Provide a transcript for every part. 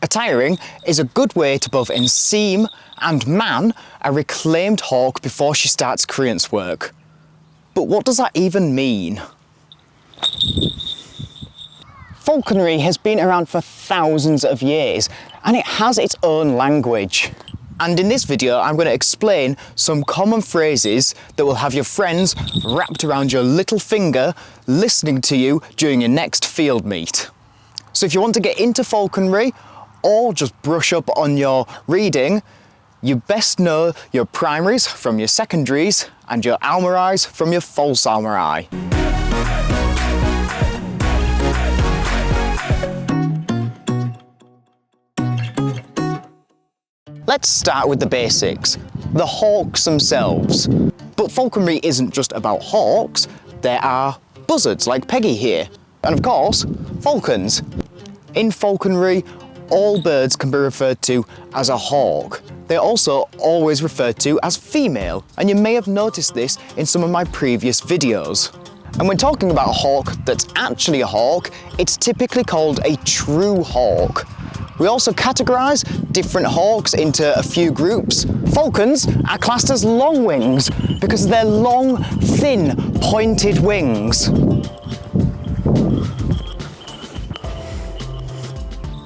Attiring is a good way to both enseam and man a reclaimed hawk before she starts credence work. But what does that even mean? Falconry has been around for thousands of years and it has its own language. And in this video I'm going to explain some common phrases that will have your friends wrapped around your little finger listening to you during your next field meet. So if you want to get into falconry or just brush up on your reading, you best know your primaries from your secondaries and your almarais from your false almarai. Let's start with the basics, the hawks themselves. But falconry isn't just about hawks, there are buzzards like Peggy here, and of course, falcons. In falconry, all birds can be referred to as a hawk. They're also always referred to as female, and you may have noticed this in some of my previous videos. And when talking about a hawk that's actually a hawk, it's typically called a true hawk. We also categorize different hawks into a few groups. Falcons are classed as long wings because of their long, thin, pointed wings.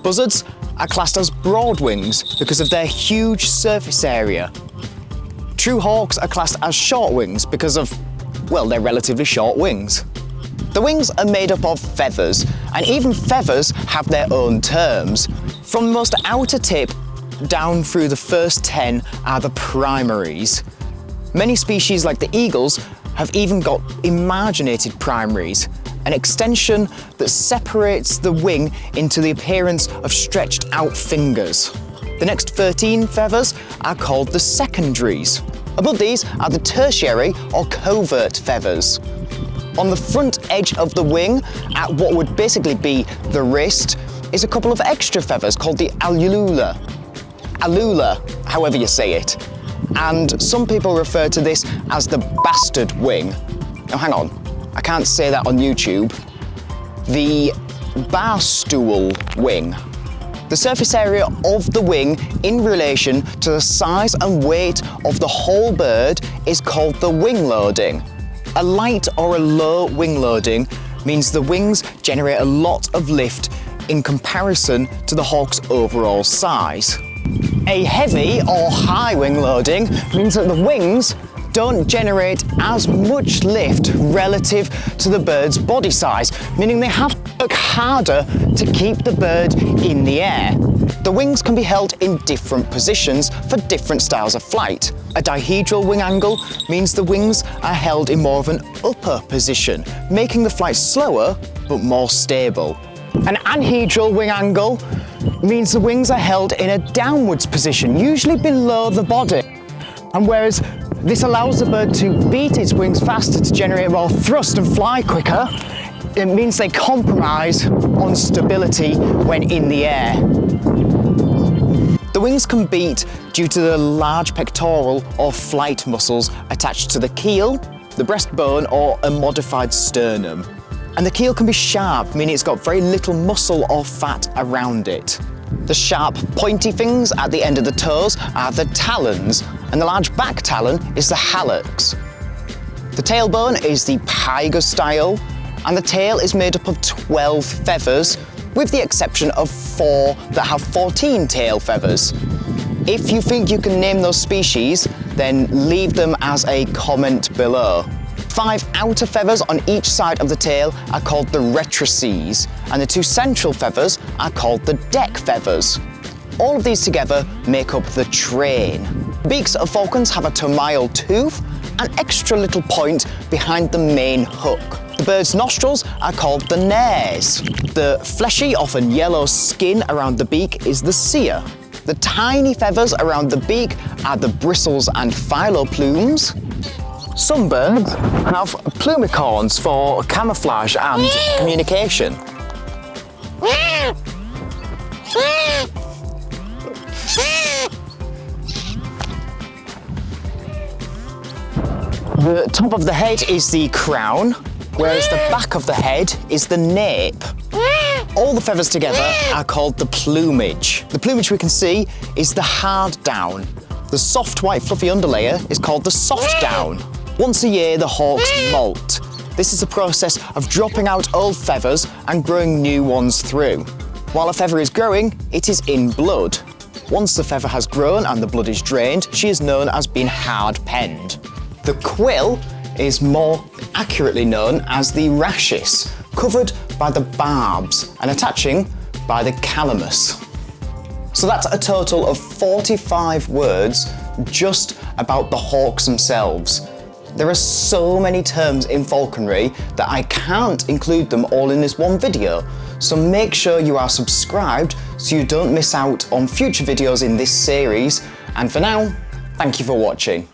Buzzards are classed as broad wings because of their huge surface area. True hawks are classed as short wings because of, well, their relatively short wings. The wings are made up of feathers, and even feathers have their own terms. From the most outer tip down through the first 10 are the primaries. Many species like the eagles have even got emarginated primaries, an extension that separates the wing into the appearance of stretched out fingers. The next 13 feathers are called the secondaries. Above these are the tertiary or covert feathers. On the front edge of the wing, at what would basically be the wrist, is a couple of extra feathers called the allula, however you say it. And some people refer to this as the bastard wing. Now hang on, I can't say that on YouTube. The bar stool wing. The surface area of the wing in relation to the size and weight of the whole bird is called the wing loading. A light or a low wing loading means the wings generate a lot of lift in comparison to the hawk's overall size. A heavy or high wing loading means that the wings don't generate as much lift relative to the bird's body size, meaning they have to work harder to keep the bird in the air. The wings can be held in different positions for different styles of flight. A dihedral wing angle means the wings are held in more of an upper position, making the flight slower but more stable. An anhedral wing angle means the wings are held in a downwards position, usually below the body. And whereas this allows the bird to beat its wings faster to generate more thrust and fly quicker, it means they compromise on stability when in the air. The wings can beat due to the large pectoral or flight muscles attached to the keel, the breastbone, or a modified sternum. And the keel can be sharp, meaning it's got very little muscle or fat around it. The sharp, pointy things at the end of the toes are the talons, and the large back talon is the hallux. The tailbone is the pyga style, and the tail is made up of 12 feathers, with the exception of 4 that have 14 tail feathers. If you think you can name those species, then leave them as a comment below. 5 outer feathers on each side of the tail are called the retrices, and the 2 central feathers are called the deck feathers. All of these together make up the train. Beaks of falcons have a tomial tooth, an extra little point behind the main hook. The bird's nostrils are called the nares. The fleshy, often yellow skin around the beak is the cere. The tiny feathers around the beak are the bristles and phyloplumes. Some birds have plumicorns for camouflage and communication. The top of the head is the crown, whereas the back of the head is the nape. All All the feathers together are called the plumage. The plumage we can see is the hard down. The soft white fluffy underlayer is called the soft down. Once a year, the hawks molt. This is a process of dropping out old feathers and growing new ones through. While a feather is growing, it is in blood. Once the feather has grown and the blood is drained, she is known as being hard-penned. The quill is more accurately known as the rachis, covered by the barbs and attaching by the calamus. So that's a total of 45 words just about the hawks themselves. There are so many terms in falconry that I can't include them all in this one video, so make sure you are subscribed so you don't miss out on future videos in this series. And for now, thank you for watching.